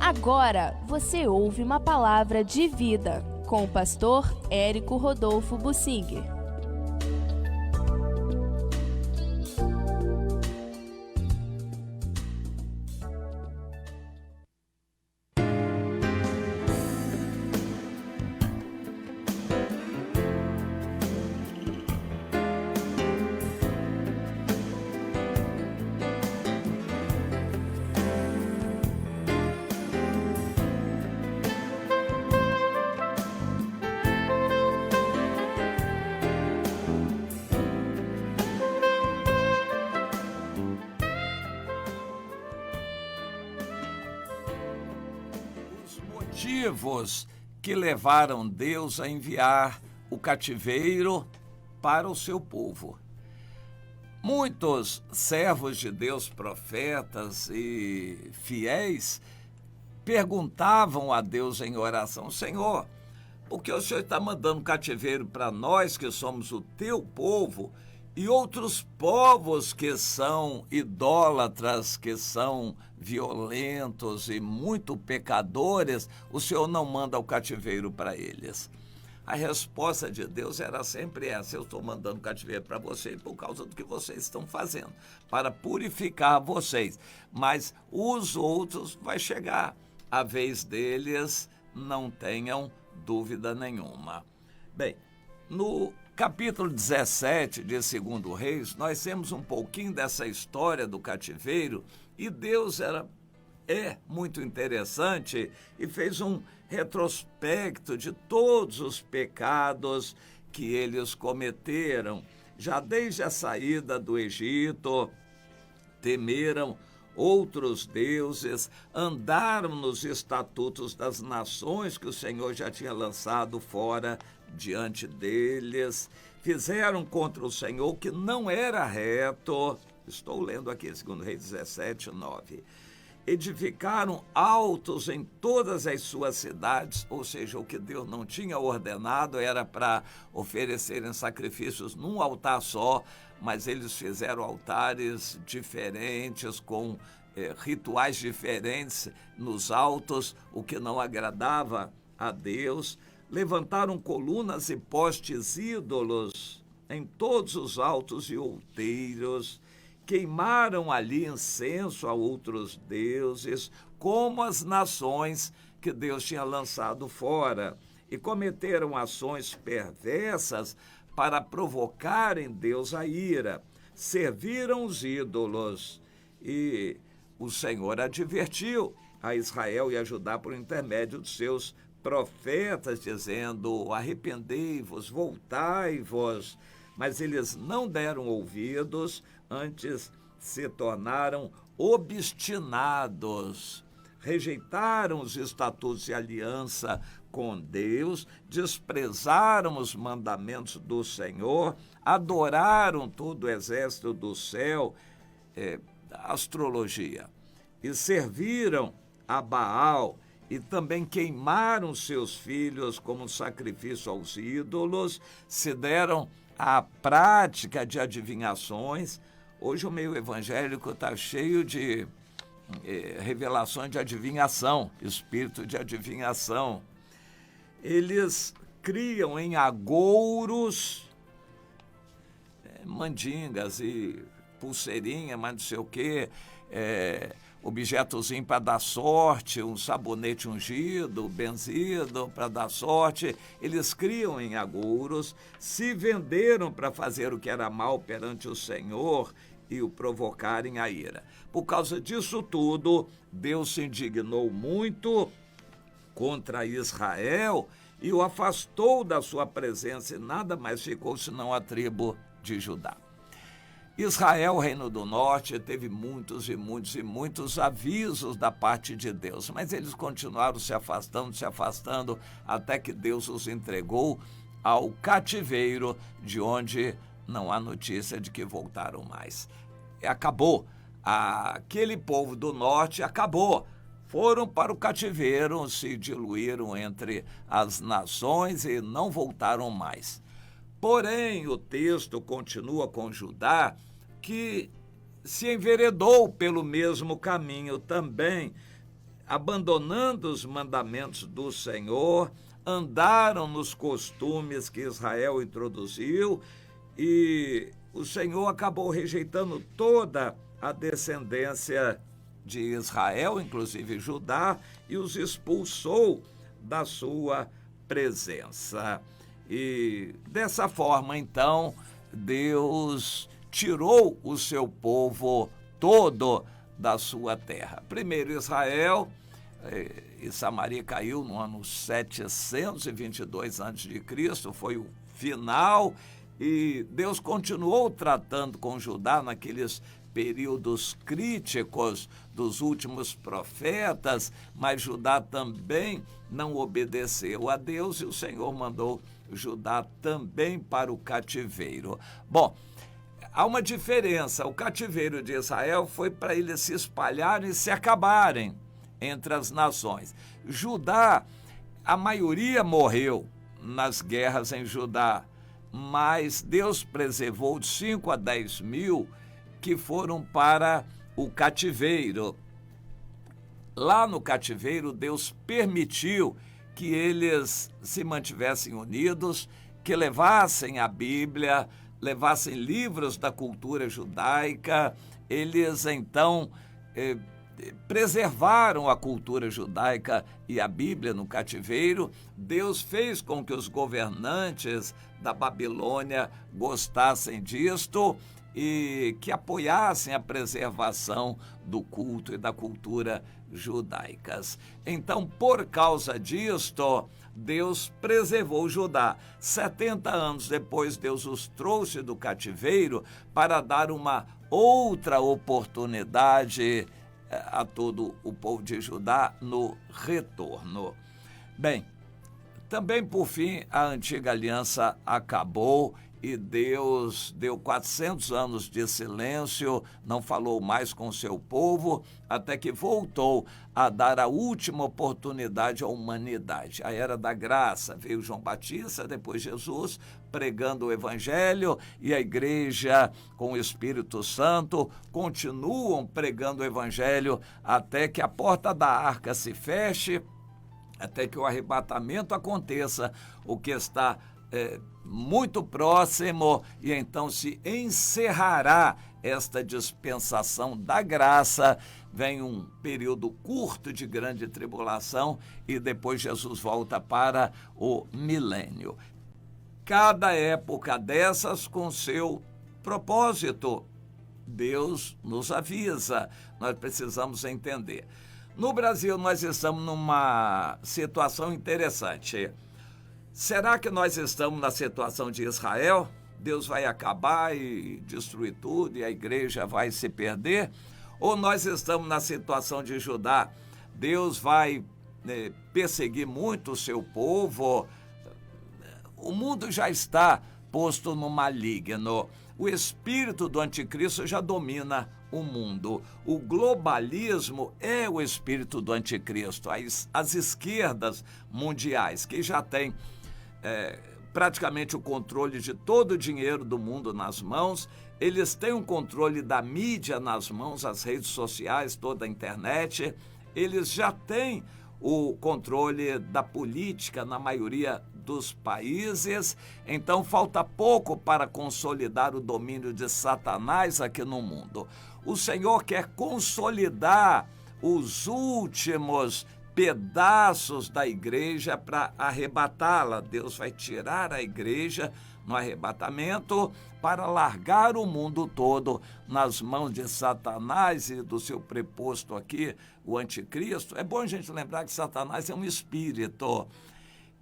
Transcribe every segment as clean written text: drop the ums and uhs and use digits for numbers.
Agora você ouve uma palavra de vida com o pastor Érico Rodolfo Bussinger. Motivos que levaram Deus a enviar o cativeiro para o seu povo. Muitos servos de Deus, profetas e fiéis, perguntavam a Deus em oração: Senhor, por que o Senhor está mandando cativeiro para nós que somos o teu povo e outros povos que são idólatras, que são violentos e muito pecadores, o Senhor não manda o cativeiro para eles? A resposta de Deus era sempre essa: eu estou mandando cativeiro para vocês por causa do que vocês estão fazendo, para purificar vocês. Mas os outros, vai chegar a vez deles, não tenham dúvida nenhuma. Bem, no capítulo 17 de 2 Reis, nós temos um pouquinho dessa história do cativeiro, e Deus é muito interessante e fez um retrospecto de todos os pecados que eles cometeram. Já desde a saída do Egito, temeram outros deuses, andaram nos estatutos das nações que o Senhor já tinha lançado fora diante deles, fizeram contra o Senhor que não era reto. Estou lendo aqui 2 Reis 17, 9. Edificaram altos em todas as suas cidades, ou seja, o que Deus não tinha ordenado era para oferecerem sacrifícios num altar só, mas eles fizeram altares diferentes, com rituais diferentes nos altos, o que não agradava a Deus. Levantaram colunas e postes ídolos em todos os altos e outeiros, queimaram ali incenso a outros deuses, como as nações que Deus tinha lançado fora, e cometeram ações perversas para provocarem Deus a ira. Serviram os ídolos, e o Senhor advertiu a Israel e a Judá por intermédio dos seus profetas, dizendo: arrependei-vos, voltai-vos. Mas eles não deram ouvidos, antes se tornaram obstinados. Rejeitaram os estatutos e aliança com Deus, desprezaram os mandamentos do Senhor, adoraram todo o exército do céu, astrologia, e serviram a Baal, e também queimaram seus filhos como sacrifício aos ídolos, se deram à prática de adivinhações. Hoje o meio evangélico está cheio de revelações de adivinhação, espírito de adivinhação. Eles criam em agouros, mandingas e pulseirinha, mas não sei o quê, objetozinho para dar sorte, um sabonete ungido, benzido para dar sorte. Eles criam em agouros, se venderam para fazer o que era mal perante o Senhor e o provocarem a ira. Por causa disso tudo, Deus se indignou muito contra Israel e o afastou da sua presença, e nada mais ficou senão a tribo de Judá. Israel, reino do norte, teve muitos avisos da parte de Deus, mas eles continuaram se afastando, até que Deus os entregou ao cativeiro, de onde não há notícia de que voltaram mais. Acabou. Aquele povo do norte acabou. Foram para o cativeiro, se diluíram entre as nações e não voltaram mais. Porém, o texto continua com Judá, que se enveredou pelo mesmo caminho também, abandonando os mandamentos do Senhor, andaram nos costumes que Israel introduziu, e o Senhor acabou rejeitando toda a descendência de Israel, inclusive Judá, e os expulsou da sua presença. E dessa forma, então, Deus tirou o seu povo todo da sua terra. Primeiro Israel, e Samaria caiu no ano 722 a.C., foi o final, e Deus continuou tratando com Judá naqueles períodos críticos dos últimos profetas, mas Judá também não obedeceu a Deus e o Senhor mandou Judá também para o cativeiro. Bom, há uma diferença. O cativeiro de Israel foi para eles se espalharem e se acabarem entre as nações. Judá, a maioria morreu nas guerras em Judá, mas Deus preservou de 5 a 10 mil que foram para o cativeiro. Lá no cativeiro, Deus permitiu que eles se mantivessem unidos, que levassem a Bíblia, levassem livros da cultura judaica. Eles, então, preservaram a cultura judaica e a Bíblia no cativeiro. Deus fez com que os governantes da Babilônia gostassem disto e que apoiassem a preservação do culto e da cultura judaicas. Então, por causa disto, Deus preservou Judá. 70 anos depois, Deus os trouxe do cativeiro para dar uma outra oportunidade a todo o povo de Judá no retorno. Bem, também por fim a antiga aliança acabou e Deus deu 400 anos de silêncio, não falou mais com o seu povo, até que voltou a dar a última oportunidade à humanidade. A era da graça, veio João Batista, depois Jesus, pregando o evangelho, e a igreja com o Espírito Santo continuam pregando o evangelho até que a porta da arca se feche, até que o arrebatamento aconteça, o que está muito próximo, e então se encerrará esta dispensação da graça. Vem um período curto de grande tribulação e depois Jesus volta para o milênio. Cada época dessas com seu propósito. Deus nos avisa, nós precisamos entender. No Brasil, nós estamos numa situação interessante. Será que nós estamos na situação de Israel? Deus vai acabar e destruir tudo e a igreja vai se perder? Ou nós estamos na situação de Judá? Deus vai perseguir muito o seu povo? O mundo já está posto no maligno. O espírito do anticristo já domina o mundo. O globalismo é o espírito do anticristo. As esquerdas mundiais, que já têm praticamente o controle de todo o dinheiro do mundo nas mãos, eles têm um controle da mídia nas mãos, as redes sociais, toda a internet, eles já têm o controle da política na maioria dos países. Então falta pouco para consolidar o domínio de Satanás aqui no mundo. O Senhor quer consolidar os últimos pedaços da igreja para arrebatá-la. Deus vai tirar a igreja no arrebatamento para largar o mundo todo nas mãos de Satanás e do seu preposto aqui, o anticristo. É bom a gente lembrar que Satanás é um espírito.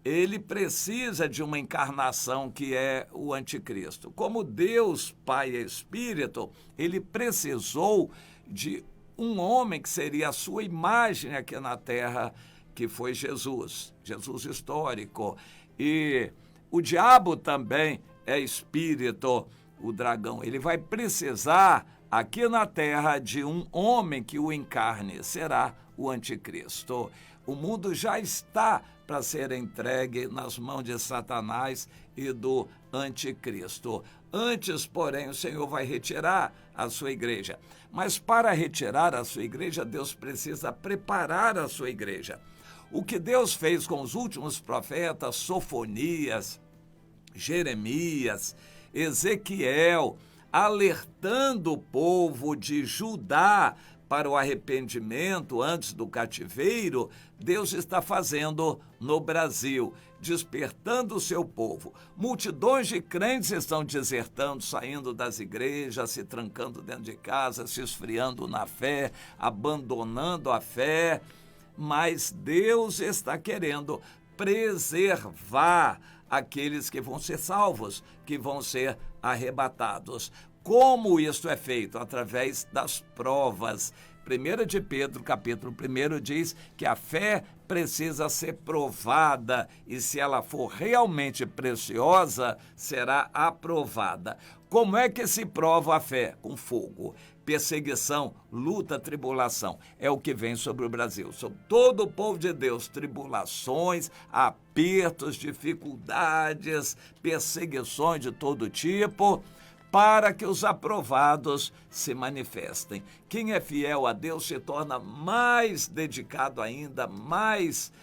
Ele precisa de uma encarnação que é o anticristo. Como Deus, Pai, é espírito, ele precisou de um homem que seria a sua imagem aqui na terra, que foi Jesus histórico. E o diabo também é espírito, o dragão. Ele vai precisar aqui na terra de um homem que o encarne, será o anticristo. O mundo já está para ser entregue nas mãos de Satanás e do anticristo. Antes, porém, o Senhor vai retirar a sua igreja. Mas para retirar a sua igreja, Deus precisa preparar a sua igreja. O que Deus fez com os últimos profetas, Sofonias, Jeremias, Ezequiel, alertando o povo de Judá para o arrependimento antes do cativeiro, Deus está fazendo no Brasil, despertando o seu povo. Multidões de crentes estão desertando, saindo das igrejas, se trancando dentro de casa, se esfriando na fé, abandonando a fé, mas Deus está querendo preservar aqueles que vão ser salvos, que vão ser arrebatados. Como isso é feito? Através das provas. 1 de Pedro, capítulo 1, diz que a fé precisa ser provada e, se ela for realmente preciosa, será aprovada. Como é que se prova a fé? Com fogo. Perseguição, luta, tribulação. É o que vem sobre o Brasil. Sobre todo o povo de Deus, tribulações, apertos, dificuldades, perseguições de todo tipo, para que os aprovados se manifestem. Quem é fiel a Deus se torna mais dedicado ainda, mais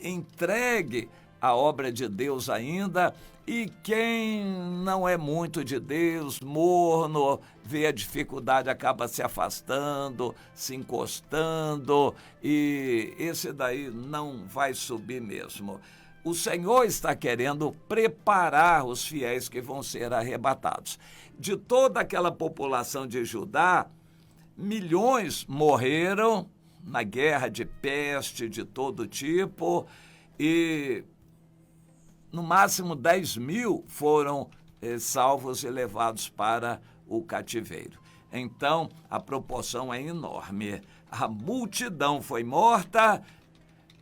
entregue à obra de Deus ainda, e quem não é muito de Deus, morno, vê a dificuldade, acaba se afastando, se encostando, e esse daí não vai subir mesmo. O Senhor está querendo preparar os fiéis que vão ser arrebatados. De toda aquela população de Judá, milhões morreram na guerra de peste de todo tipo e no máximo 10.000 foram salvos e levados para o cativeiro. Então, a proporção é enorme. A multidão foi morta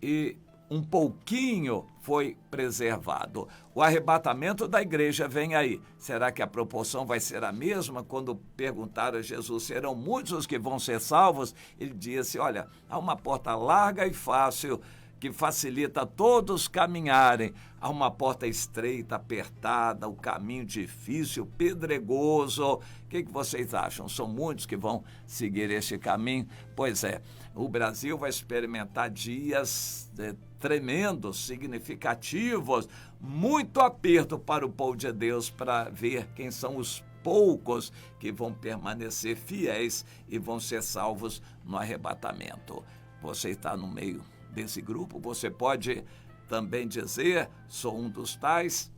e um pouquinho foi preservado. O arrebatamento da igreja vem aí. Será que a proporção vai ser a mesma? Quando perguntaram a Jesus, serão muitos os que vão ser salvos? Ele disse, olha, há uma porta larga e fácil que facilita a todos caminharem. Há uma porta estreita, apertada, o caminho difícil, pedregoso. O que vocês acham? São muitos que vão seguir este caminho? Pois é, o Brasil vai experimentar dias tremendos, significativos, muito aperto para o povo de Deus para ver quem são os poucos que vão permanecer fiéis e vão ser salvos no arrebatamento. Você está no meio desse grupo, você pode também dizer, sou um dos tais.